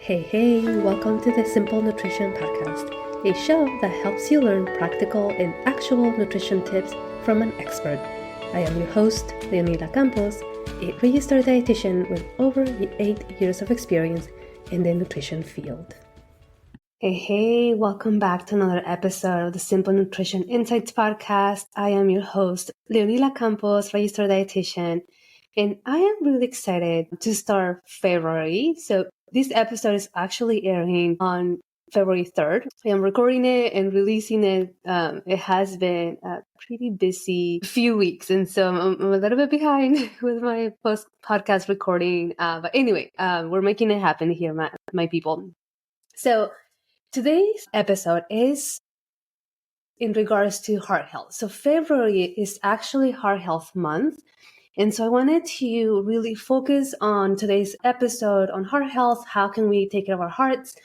Hey, welcome to the Simple Nutrition Podcast, a show that helps you learn practical and actual nutrition tips from an expert. I am your host, Leonila Campos, a registered dietitian with over 8 years of experience in the nutrition field. Hey, welcome back to another episode of the Simple Nutrition Insights Podcast. I am your host, Leonila Campos, registered dietitian, and I am really excited to start February. So this episode is actually airing on February 3rd. I am recording it and releasing it. It has been a pretty busy few weeks, and so I'm a little bit behind with my post-podcast recording. But anyway, we're making it happen here, my people. So today's episode is in regards to heart health. So February is actually Heart Health Month. And so I wanted to really focus on today's episode on heart health. How can we take care of our hearts?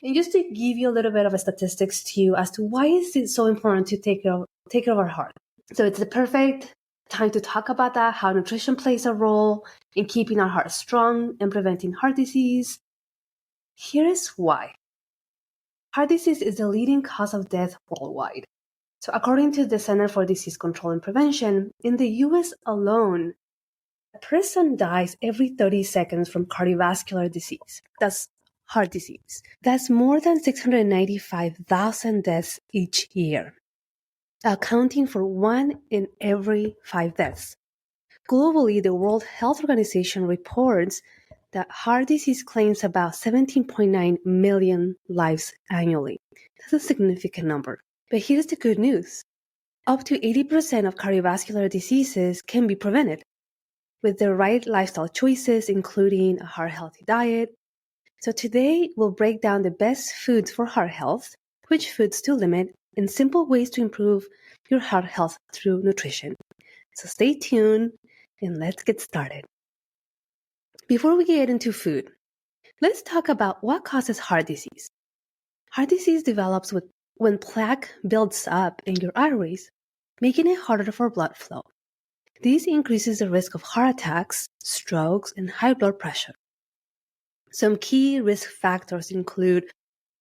And just to give you a little bit of a statistics to you as to why is it so important to take care of our heart. So it's the perfect time to talk about that, how nutrition plays a role in keeping our heart strong and preventing heart disease. Here is why. Heart disease is the leading cause of death worldwide. So according to the Center for Disease Control and Prevention, in the US alone, a person dies every 30 seconds from cardiovascular disease. That's heart disease. That's more than 695,000 deaths each year, accounting for 1 in every 5 deaths. Globally, the World Health Organization reports that heart disease claims about 17.9 million lives annually. That's a significant number. But here's the good news. Up to 80% of cardiovascular diseases can be prevented with the right lifestyle choices, including a heart-healthy diet. So today, we'll break down the best foods for heart health, which foods to limit, and simple ways to improve your heart health through nutrition. So stay tuned, and let's get started. Before we get into food, let's talk about what causes heart disease. Heart disease develops when plaque builds up in your arteries, making it harder for blood flow. This increases the risk of heart attacks, strokes, and high blood pressure. Some key risk factors include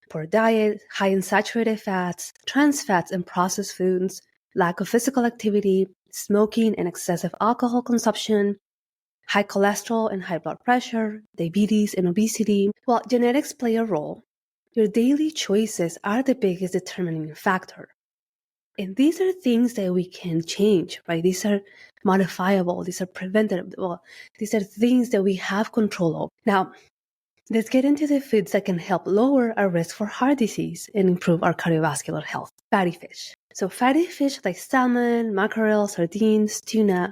poor diet, high in saturated fats, trans fats, and processed foods, lack of physical activity, smoking and excessive alcohol consumption, high cholesterol and high blood pressure, diabetes and obesity. While genetics play a role, your daily choices are the biggest determining factor. And these are things that we can change, right? These are modifiable, these are preventable, these are things that we have control of. Now, let's get into the foods that can help lower our risk for heart disease and improve our cardiovascular health. Fatty fish. So fatty fish like salmon, mackerel, sardines, tuna,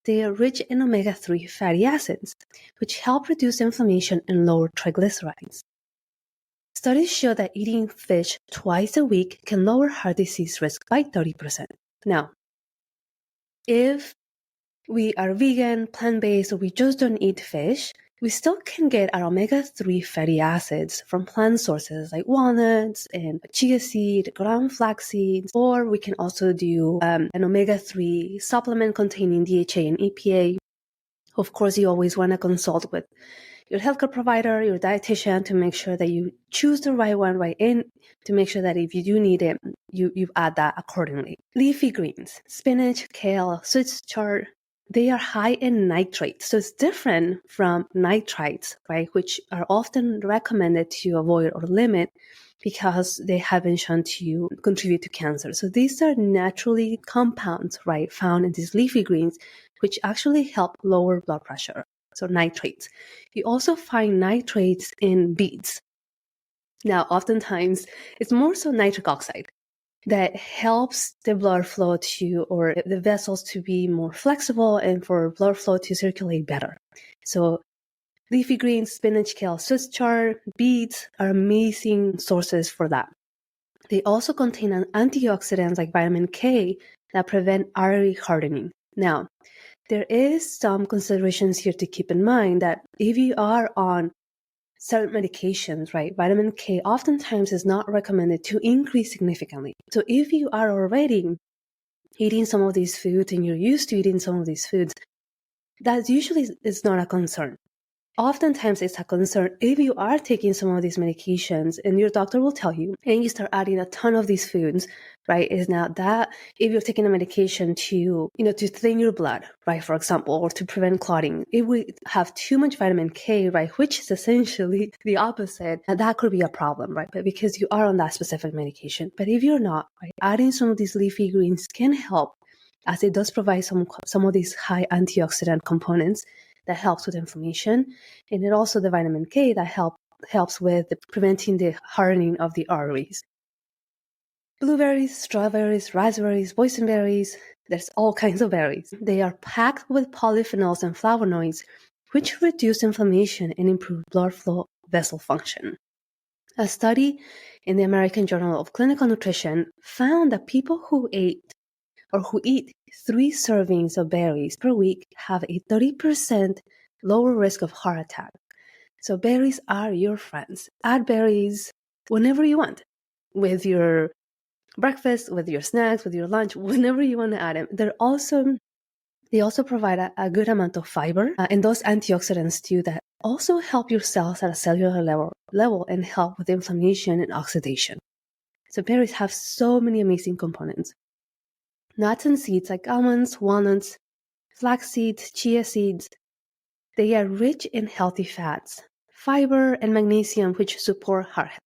they are rich in omega-3 fatty acids, which help reduce inflammation and lower triglycerides. Studies show that eating fish twice a week can lower heart disease risk by 30%. Now, if we are vegan, plant-based, or we just don't eat fish, we still can get our omega-3 fatty acids from plant sources like walnuts and chia seed, ground flax seeds, or we can also do an omega-3 supplement containing DHA and EPA. Of course, you always want to consult with your healthcare provider, your dietitian, to make sure that you choose the right one, right in, to make sure that if you do need it, you add that accordingly. Leafy greens, spinach, kale, Swiss chard, they are high in nitrates. So it's different from nitrites, right, which are often recommended to avoid or limit because they have been shown to contribute to cancer. So these are naturally compounds, right, found in these leafy greens, which actually help lower blood pressure. So nitrates. You also find nitrates in beets. Now, oftentimes, it's more so nitric oxide that helps the blood flow or the vessels to be more flexible and for blood flow to circulate better. So leafy greens, spinach, kale, Swiss chard, beets are amazing sources for that. They also contain antioxidants like vitamin K that prevent artery hardening. Now, there is some considerations here to keep in mind that if you are on certain medications, right, vitamin K oftentimes is not recommended to increase significantly. So if you are already eating some of these foods and you're used to eating some of these foods, that usually is not a concern. oftentimes it's a concern if you are taking some of these medications and your doctor will tell you, and you start adding a ton of these foods, right? Is now that if you're taking a medication to, to thin your blood, right, for example, or to prevent clotting, if we have too much vitamin K, right, which is essentially the opposite, that could be a problem, right? But because you are on that specific medication. But if you're not, right, adding some of these leafy greens can help, as it does provide some of these high antioxidant components that helps with inflammation. And it also the vitamin K that helps with preventing the hardening of the arteries. Blueberries, strawberries, raspberries, boysenberries, there's all kinds of berries. They are packed with polyphenols and flavonoids, which reduce inflammation and improve blood flow vessel function. A study in the American Journal of Clinical Nutrition found that people who eat 3 servings of berries per week have a 30% lower risk of heart attack. So berries are your friends. Add berries whenever you want, with your breakfast, with your snacks, with your lunch, whenever you want to add them. They also provide a good amount of fiber and those antioxidants too that also help your cells at a cellular level and help with inflammation and oxidation. So berries have so many amazing components. Nuts and seeds like almonds, walnuts, flax seeds, chia seeds, they are rich in healthy fats, fiber, and magnesium, which support heart health.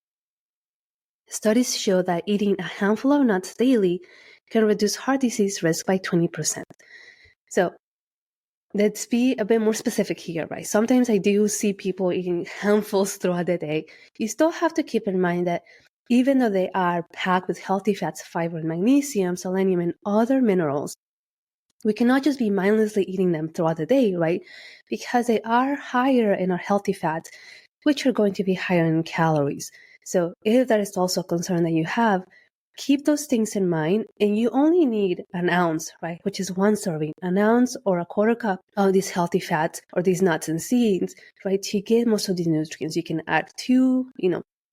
Studies show that eating a handful of nuts daily can reduce heart disease risk by 20%. So let's be a bit more specific here, right? Sometimes I do see people eating handfuls throughout the day. You still have to keep in mind that even though they are packed with healthy fats, fiber, and magnesium, selenium, and other minerals, we cannot just be mindlessly eating them throughout the day, right? Because they are higher in our healthy fats, which are going to be higher in calories. So if that is also a concern that you have, keep those things in mind, and you only need an ounce, right? Which is 1 serving, an ounce or a quarter cup of these healthy fats or these nuts and seeds, right? To get most of these nutrients. You can add 2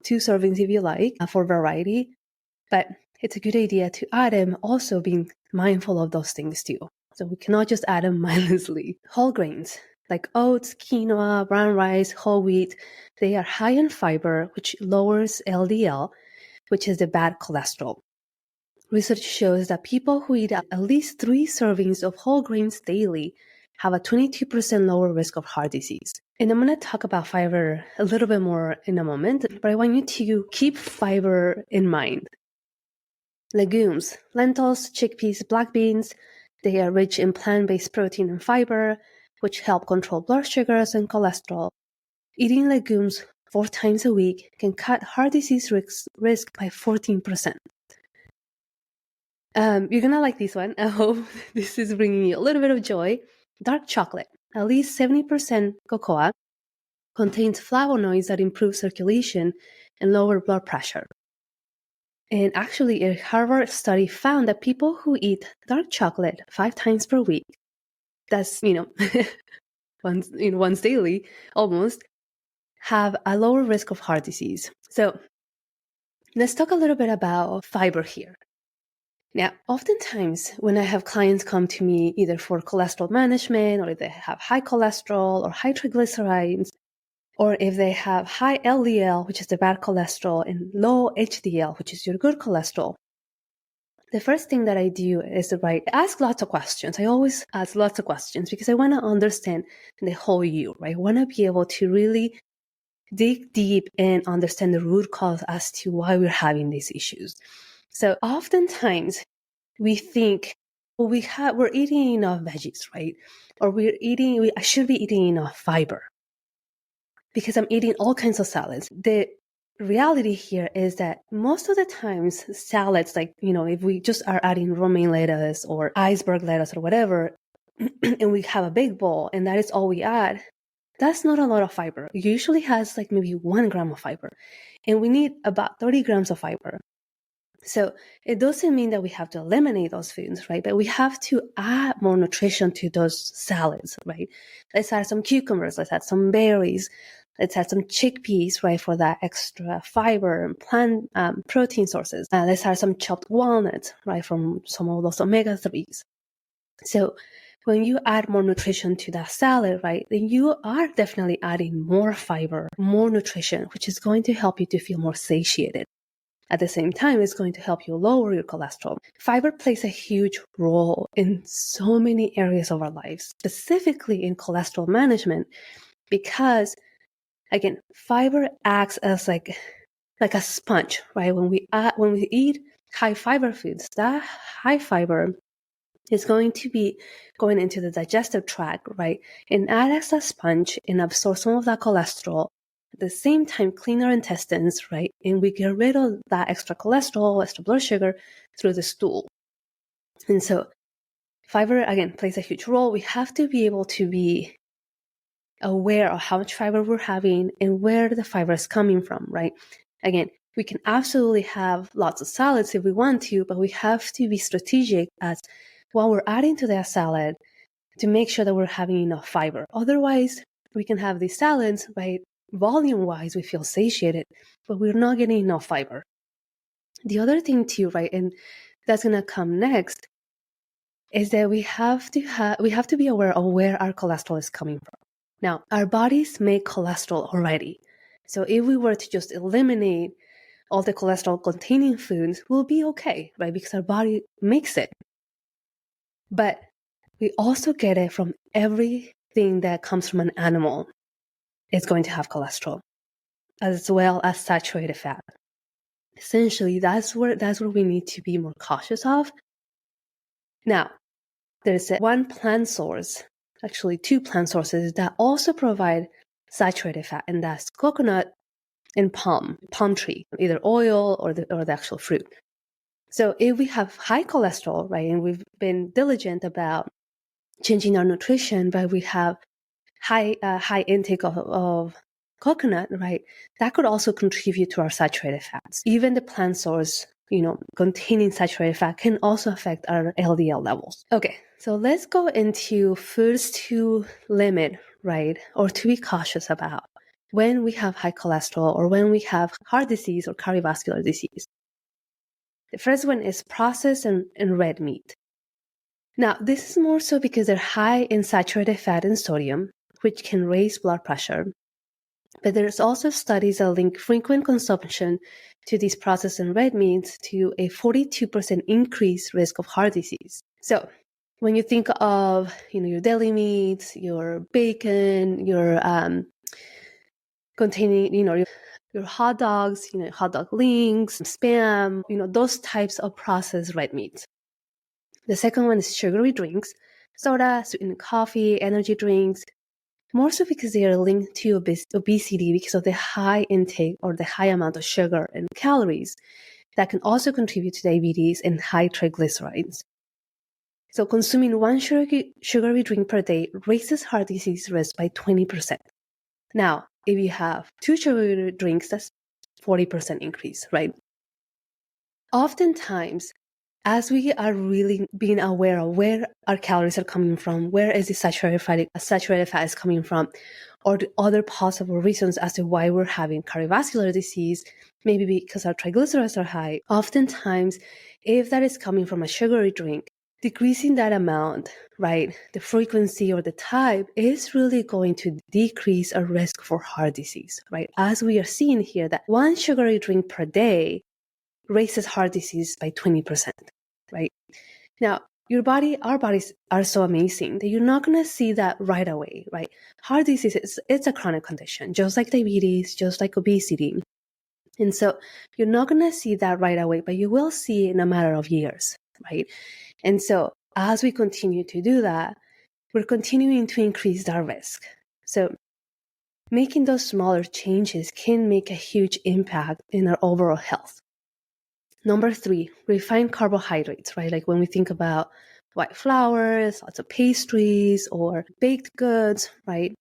servings if you like for variety, but it's a good idea to add them also being mindful of those things too. So we cannot just add them mindlessly. Whole grains like oats, quinoa, brown rice, whole wheat, they are high in fiber, which lowers LDL, which is the bad cholesterol. Research shows that people who eat at least 3 servings of whole grains daily have a 22% lower risk of heart disease. And I'm going to talk about fiber a little bit more in a moment, but I want you to keep fiber in mind. Legumes, lentils, chickpeas, black beans, they are rich in plant-based protein and fiber, which help control blood sugars and cholesterol. Eating legumes 4 times a week can cut heart disease risk by 14%. You're going to like this one. I hope this is bringing you a little bit of joy. Dark chocolate, at least 70% cocoa, contains flavonoids that improve circulation and lower blood pressure. And actually, a Harvard study found that people who eat dark chocolate 5 times per week, that's, once daily, almost, have a lower risk of heart disease. So let's talk a little bit about fiber here. Now, oftentimes when I have clients come to me either for cholesterol management, or if they have high cholesterol or high triglycerides, or if they have high LDL, which is the bad cholesterol, and low HDL, which is your good cholesterol, the first thing that I do is ask lots of questions. I always ask lots of questions because I want to understand the whole you, right? I want to be able to really dig deep and understand the root cause as to why we're having these issues. So oftentimes we think, we're eating enough veggies, right? Or I should be eating enough fiber because I'm eating all kinds of salads. The reality here is that most of the times salads, if we just are adding romaine lettuce or iceberg lettuce or whatever, and we have a big bowl and that is all we add, that's not a lot of fiber. It usually has maybe 1 gram of fiber, and we need about 30 grams of fiber. So it doesn't mean that we have to eliminate those foods, right? But we have to add more nutrition to those salads, right? Let's add some cucumbers, let's add some berries, let's add some chickpeas, right, for that extra fiber and plant protein sources. Let's add some chopped walnuts, right, from some of those omega-3s. So when you add more nutrition to that salad, right, then you are definitely adding more fiber, more nutrition, which is going to help you to feel more satiated. At the same time, it's going to help you lower your cholesterol. Fiber plays a huge role in so many areas of our lives, specifically in cholesterol management, because, again, fiber acts as like a sponge, right? When we eat high fiber foods, that high fiber is going to be going into the digestive tract, right? And act as a sponge and absorb some of that cholesterol. At the same time, clean our intestines, right? And we get rid of that extra cholesterol, extra blood sugar through the stool. And so fiber, again, plays a huge role. We have to be able to be aware of how much fiber we're having and where the fiber is coming from, right? Again, we can absolutely have lots of salads if we want to, but we have to be strategic as what we're adding to that salad to make sure that we're having enough fiber. Otherwise, we can have these salads, right? Volume-wise, we feel satiated, but we're not getting enough fiber. The other thing too, right, and that's gonna come next, is that we have to be aware of where our cholesterol is coming from. Now, our bodies make cholesterol already. So if we were to just eliminate all the cholesterol containing foods, we'll be okay, right? Because our body makes it. But we also get it from everything that comes from an animal. It's going to have cholesterol, as well as saturated fat. Essentially, that's where we need to be more cautious of. Now, there's one plant source, actually two plant sources that also provide saturated fat, and that's coconut and palm tree, either oil or the actual fruit. So if we have high cholesterol, right, and we've been diligent about changing our nutrition, but we have high intake of coconut, right, that could also contribute to our saturated fats. Even the plant source, containing saturated fat can also affect our LDL levels. Okay, so let's go into foods to limit, right, or to be cautious about when we have high cholesterol or when we have heart disease or cardiovascular disease. The first one is processed and red meat. Now, this is more so because they're high in saturated fat and sodium, which can raise blood pressure. But there's also studies that link frequent consumption to these processed and red meats to a 42% increased risk of heart disease. So when you think of, your deli meats, your bacon, your containing, your hot dogs, hot dog links, Spam, those types of processed red meats. The second one is sugary drinks, soda, sweetened coffee, energy drinks, more so because they are linked to obesity because of the high intake or the high amount of sugar and calories that can also contribute to diabetes and high triglycerides. So consuming one sugary drink per day raises heart disease risk by 20%. Now, if you have 2 sugary drinks, that's 40% increase, right? Oftentimes, as we are really being aware of where our calories are coming from, where is the saturated fat is coming from, or the other possible reasons as to why we're having cardiovascular disease, maybe because our triglycerides are high, oftentimes, if that is coming from a sugary drink, decreasing that amount, right, the frequency or the type is really going to decrease our risk for heart disease, right? As we are seeing here that one sugary drink per day raises heart disease by 20%, right? Now, our bodies are so amazing that you're not going to see that right away, right? Heart disease, it's a chronic condition, just like diabetes, just like obesity. And so you're not going to see that right away, but you will see in a matter of years, right? And so as we continue to do that, we're continuing to increase our risk. So making those smaller changes can make a huge impact in our overall health. Number 3, refined carbohydrates, right? Like when we think about white flours, lots of pastries, or baked goods, right?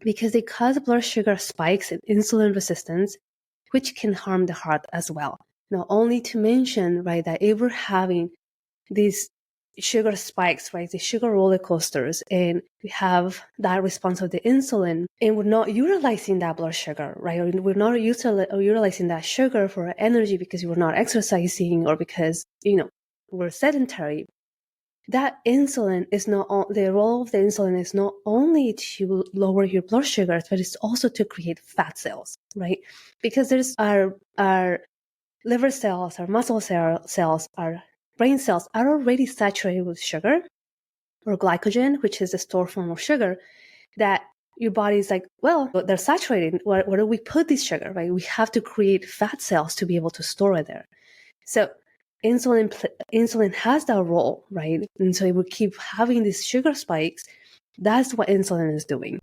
Because they cause blood sugar spikes and insulin resistance, which can harm the heart as well. Now, only to mention, right, that if we're having these sugar spikes, right, the sugar roller coasters, and we have that response of the insulin, and we're not utilizing that blood sugar, right, or we're not utilizing that sugar for energy because we're not exercising or because, we're sedentary, that insulin is the role of the insulin is not only to lower your blood sugars, but it's also to create fat cells, right? Because there's our liver cells, our muscle cells, our brain cells are already saturated with sugar or glycogen, which is the stored form of sugar, that your body's like, well, they're saturated. Where do we put this sugar, right? We have to create fat cells to be able to store it there. So insulin has that role, right? And so if we keep having these sugar spikes, that's what insulin is doing.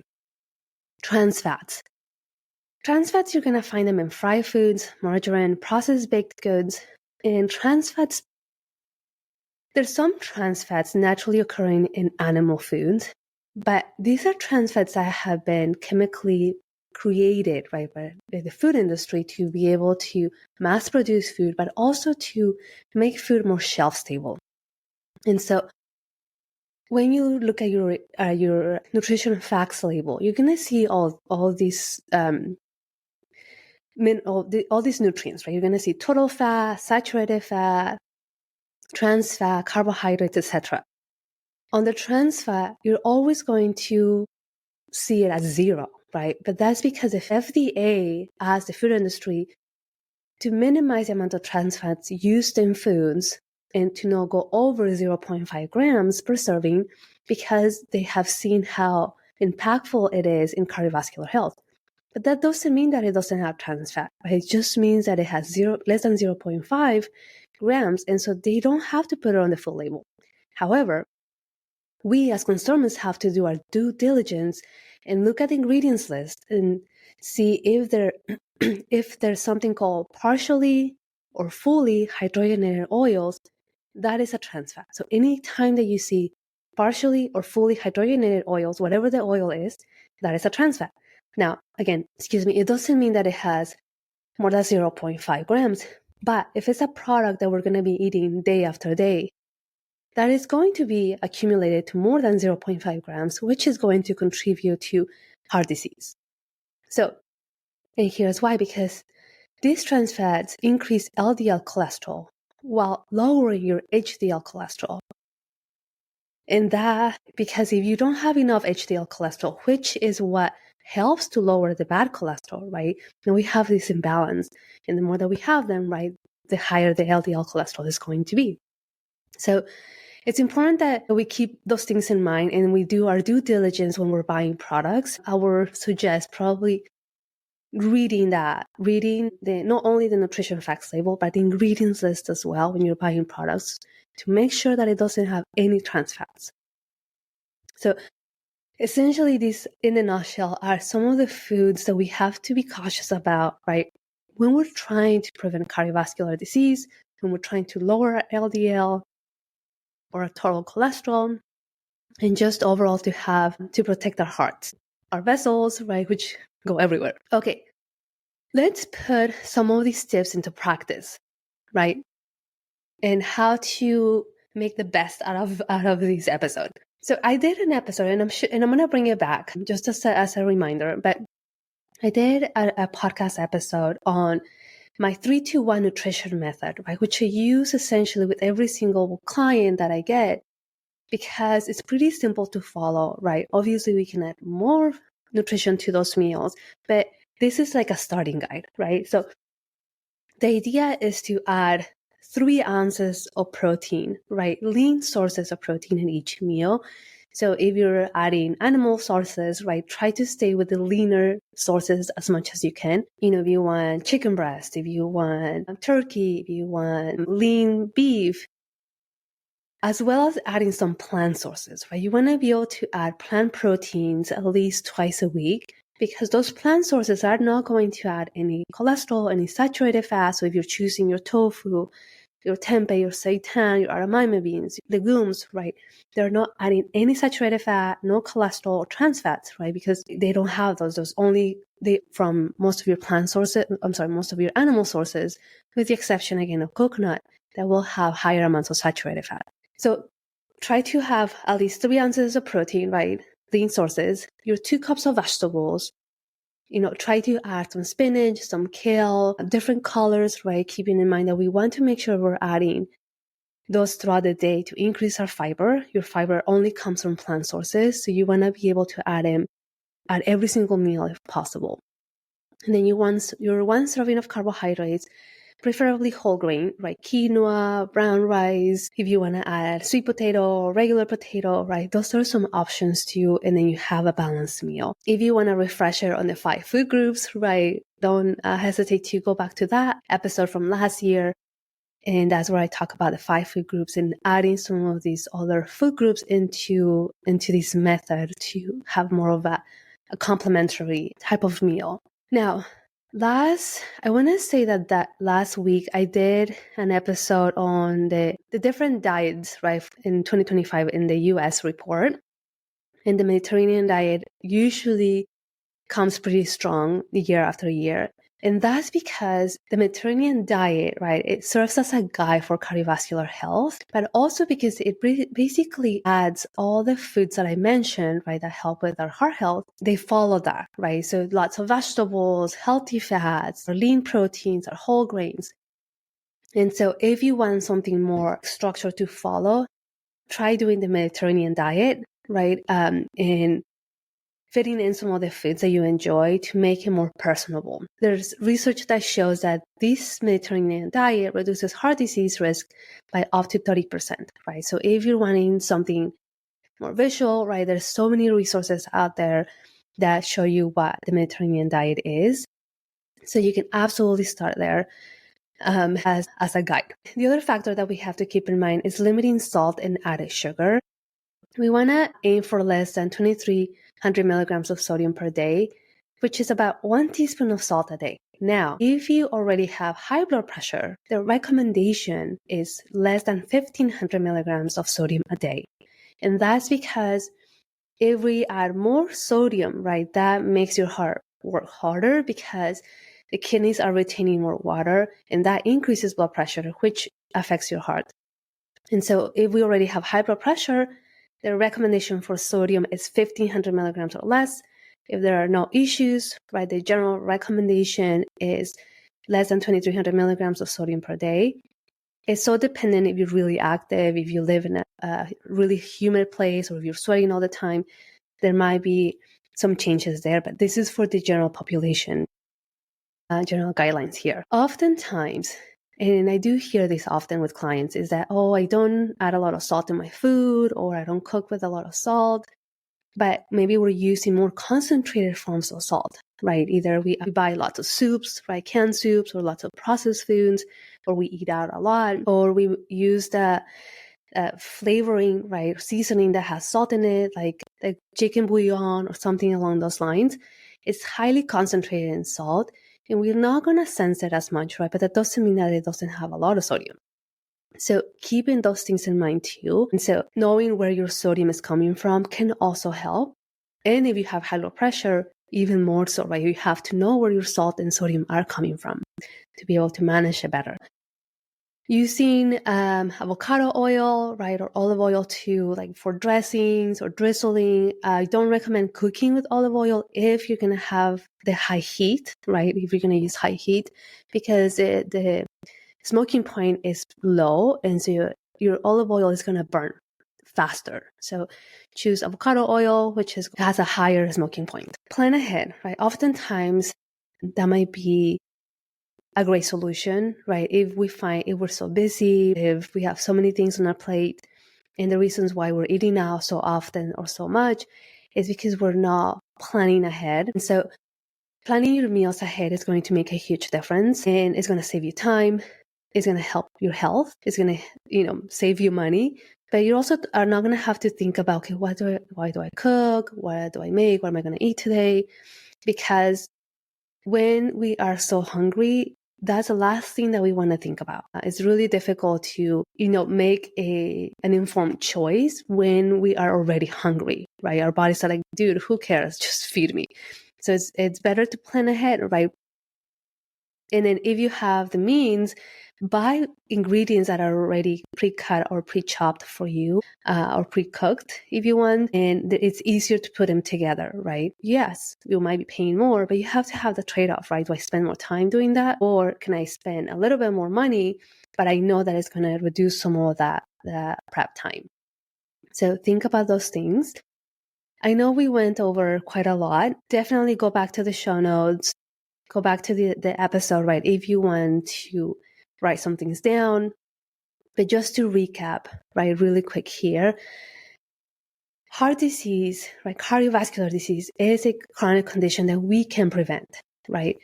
Trans fats. Trans fats, you're going to find them in fried foods, margarine, processed baked goods. And trans fats, there's some trans fats naturally occurring in animal foods, but these are trans fats that have been chemically created, right, by the food industry to be able to mass produce food, but also to make food more shelf stable. And so when you look at your nutrition facts label, you're going to see all these all these nutrients, right? You're going to see total fat, saturated fat, trans fat, carbohydrates, etc. On the trans fat, you're always going to see it as 0, right? But that's because if FDA asks the food industry to minimize the amount of trans fats used in foods and to not go over 0.5 grams per serving, because they have seen how impactful it is in cardiovascular health. But that doesn't mean that it doesn't have trans fat, right? It just means that it has less than 0.5 grams, and so they don't have to put it on the full label. However, we as consumers have to do our due diligence and look at the ingredients list and see if there's something called partially or fully hydrogenated oils. That is a trans fat. So anytime that you see partially or fully hydrogenated oils, whatever the oil is, that is a trans fat. Now, again, it doesn't mean that it has more than 0.5 grams, but if it's a product that we're going to be eating day after day, that is going to be accumulated to more than 0.5 grams, which is going to contribute to heart disease. So, and here's why, because these trans fats increase LDL cholesterol while lowering your HDL cholesterol. And that, because if you don't have enough HDL cholesterol, which is what helps to lower the bad cholesterol, right? And we have this imbalance. And the more that we have them, right, the higher the LDL cholesterol is going to be. So it's important that we keep those things in mind and we do our due diligence when we're buying products. I would suggest probably reading not only the nutrition facts label, but the ingredients list as well when you're buying products to make sure that it doesn't have any trans fats. So essentially, these, in a nutshell, are some of the foods that we have to be cautious about, right? When we're trying to prevent cardiovascular disease, when we're trying to lower our LDL or our total cholesterol, and just overall to protect our hearts, our vessels, right, which go everywhere. Okay, let's put some of these tips into practice, right? And how to make the best out of this episode. So I did an episode, and I'm going to bring it back just as a reminder. But I did a podcast episode on my 3-2-1 nutrition method, right, which I use essentially with every single client that I get, because it's pretty simple to follow, right? Obviously, we can add more nutrition to those meals, but this is like a starting guide, right? So the idea is to add 3 ounces of protein, right? Lean sources of protein in each meal. So if you're adding animal sources, right, try to stay with the leaner sources as much as you can. If you want chicken breast, if you want turkey, if you want lean beef, as well as adding some plant sources, right? You want to be able to add plant proteins at least twice a week, because those plant sources are not going to add any cholesterol, any saturated fat. So if you're choosing your tofu, your tempeh, your seitan, your edamame beans, legumes, right, they're not adding any saturated fat, no cholesterol or trans fats, right? Because they don't have those only from most of your most of your animal sources, with the exception again of coconut, that will have higher amounts of saturated fat. So try to have at least 3 ounces of protein, right? Lean sources, your 2 cups of vegetables. Try to add some spinach, some kale, different colors, right? Keeping in mind that we want to make sure we're adding those throughout the day to increase our fiber. Your fiber only comes from plant sources, so you want to be able to add them at every single meal if possible. And then your one serving of carbohydrates, preferably whole grain, right? Quinoa, brown rice. If you want to add sweet potato, regular potato, right? Those are some options too. And then you have a balanced meal. If you want a refresher on the 5 food groups, right? Don't hesitate to go back to that episode from last year. And that's where I talk about the 5 food groups and adding some of these other food groups into this method to have more of a complementary type of meal. Now, I want to say that last week I did an episode on the different diets, right, in 2025 in the US report. And the Mediterranean diet usually comes pretty strong year after year. And that's because the Mediterranean diet, right, it serves as a guide for cardiovascular health, but also because it basically adds all the foods that I mentioned, right, that help with our heart health. They follow that, right? So lots of vegetables, healthy fats, or lean proteins, or whole grains. And so if you want something more structured to follow, try doing the Mediterranean diet, right? And fitting in some of the foods that you enjoy to make it more personable. There's research that shows that this Mediterranean diet reduces heart disease risk by up to 30%, right? So if you're wanting something more visual, right, there's so many resources out there that show you what the Mediterranean diet is. So you can absolutely start there as a guide. The other factor that we have to keep in mind is limiting salt and added sugar. We want to aim for less than 2,300 milligrams of sodium per day, which is about 1 teaspoon of salt a day. Now, if you already have high blood pressure, the recommendation is less than 1,500 milligrams of sodium a day. And that's because if we add more sodium, right, that makes your heart work harder because the kidneys are retaining more water, and that increases blood pressure, which affects your heart. And so if we already have high blood pressure, the recommendation for sodium is 1,500 milligrams or less. If there are no issues, right, the general recommendation is less than 2,300 milligrams of sodium per day. It's so dependent if you're really active, if you live in a really humid place, or if you're sweating all the time, there might be some changes there, but this is for the general population, general guidelines here. Oftentimes, and I do hear this often with clients, is that, oh, I don't add a lot of salt in my food, or I don't cook with a lot of salt, but maybe we're using more concentrated forms of salt, right? Either we buy lots of soups, right, canned soups, or lots of processed foods, or we eat out a lot, or we use the flavoring, right, seasoning that has salt in it, like chicken bouillon or something along those lines. It's highly concentrated in salt, and we're not going to sense it as much, right? But that doesn't mean that it doesn't have a lot of sodium. So keeping those things in mind too. And so knowing where your sodium is coming from can also help. And if you have high blood pressure, even more so, right? You have to know where your salt and sodium are coming from to be able to manage it better. Using avocado oil, right, or olive oil too, like for dressings or drizzling. I don't recommend cooking with olive oil if you're going to have the high heat, right, if you're going to use high heat, because the smoking point is low, and so your olive oil is going to burn faster. So choose avocado oil, which has a higher smoking point. Plan ahead, right? Oftentimes that might be a great solution, right? If we're so busy, if we have so many things on our plate, and the reasons why we're eating out so often or so much is because we're not planning ahead. And so planning your meals ahead is going to make a huge difference, and it's going to save you time. It's going to help your health. It's going to, save you money. But you also are not going to have to think about, okay, why do I cook? What do I make? What am I going to eat today? Because when we are so hungry, that's the last thing that we want to think about. It's really difficult to, make an informed choice when we are already hungry, right? Our bodies are like, dude, who cares? Just feed me. So it's better to plan ahead, right? And then if you have the means, buy ingredients that are already pre-cut or pre-chopped for you, or pre-cooked if you want, and it's easier to put them together, right? Yes, you might be paying more, but you have to have the trade-off, right? Do I spend more time doing that, or can I spend a little bit more money, but I know that it's going to reduce some of that prep time? So think about those things. I know we went over quite a lot. Definitely go back to the show notes. Go back to the episode, right? If you want to write some things down. But just to recap, right, really quick here, heart disease, right, cardiovascular disease is a chronic condition that we can prevent, right?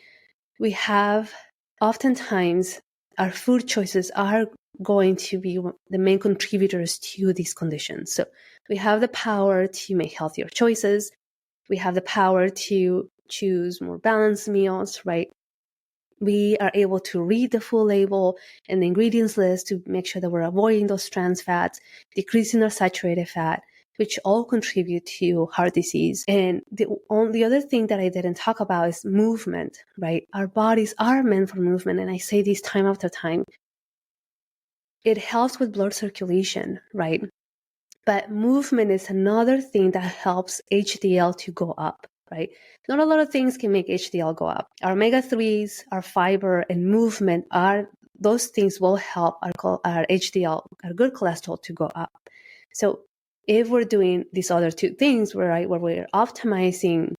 We have oftentimes our food choices are going to be the main contributors to these conditions. So we have the power to make healthier choices. We have the power to choose more balanced meals, right? We are able to read the full label and the ingredients list to make sure that we're avoiding those trans fats, decreasing our saturated fat, which all contribute to heart disease. And the other thing that I didn't talk about is movement, right? Our bodies are meant for movement. And I say this time after time. It helps with blood circulation, right? But movement is another thing that helps HDL to go up, right? Not a lot of things can make HDL go up. Our omega-3s, our fiber, and movement those things will help our HDL, our good cholesterol, to go up. So if we're doing these other two things, where we're optimizing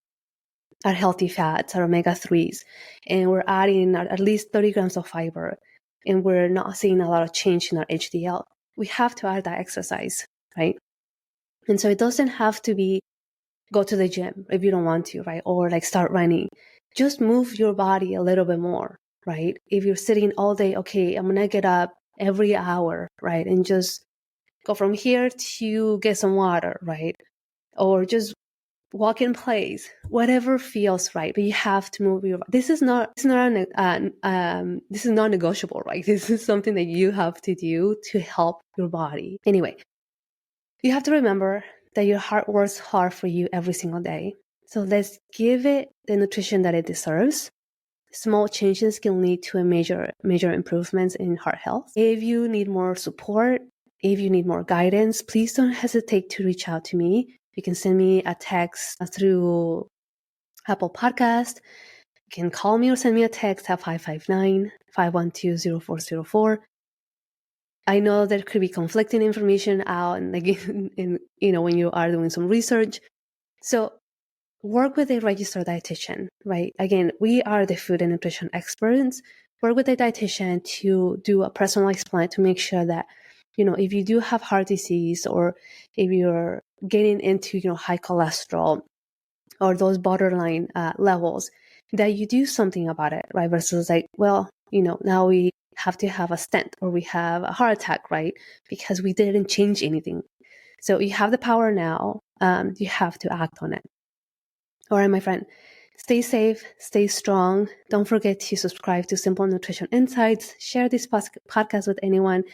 our healthy fats, our omega-3s, and we're adding at least 30 grams of fiber, and we're not seeing a lot of change in our HDL, we have to add that exercise, right? And so it doesn't have to be go to the gym if you don't want to, right? Or like start running. Just move your body a little bit more, right? If you're sitting all day, okay, I'm going to get up every hour, right? And just go from here to get some water, right? Or just walk in place, whatever feels right. But you have to move your body. This is not negotiable, right? This is something that you have to do to help your body. Anyway, you have to remember that your heart works hard for you every single day. So let's give it the nutrition that it deserves. Small changes can lead to a major improvements in heart health. If you need more support, if you need more guidance, please don't hesitate to reach out to me. You can send me a text through Apple Podcast. You can call me or send me a text at 559-512-0404. I know there could be conflicting information out and when you are doing some research. So work with a registered dietitian, right? Again, we are the food and nutrition experts. Work with a dietitian to do a personalized plan to make sure that, if you do have heart disease, or if you're getting into, high cholesterol or those borderline levels, that you do something about it, right? Versus like, well, now we have to have a stent or we have a heart attack, right? Because we didn't change anything. So you have the power now. You have to act on it. All right, my friend, stay safe, stay strong. Don't forget to subscribe to Simple Nutrition Insights. Share this podcast with anyone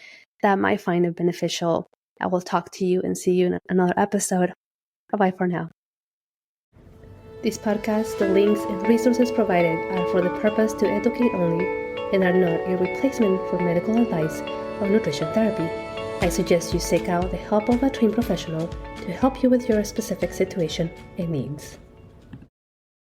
that might find it beneficial. I will talk to you and see you in another episode. Bye-bye for now. This podcast, the links and resources provided are for the purpose to educate only and are not a replacement for medical advice or nutrition therapy. I suggest you seek out the help of a trained professional to help you with your specific situation and needs.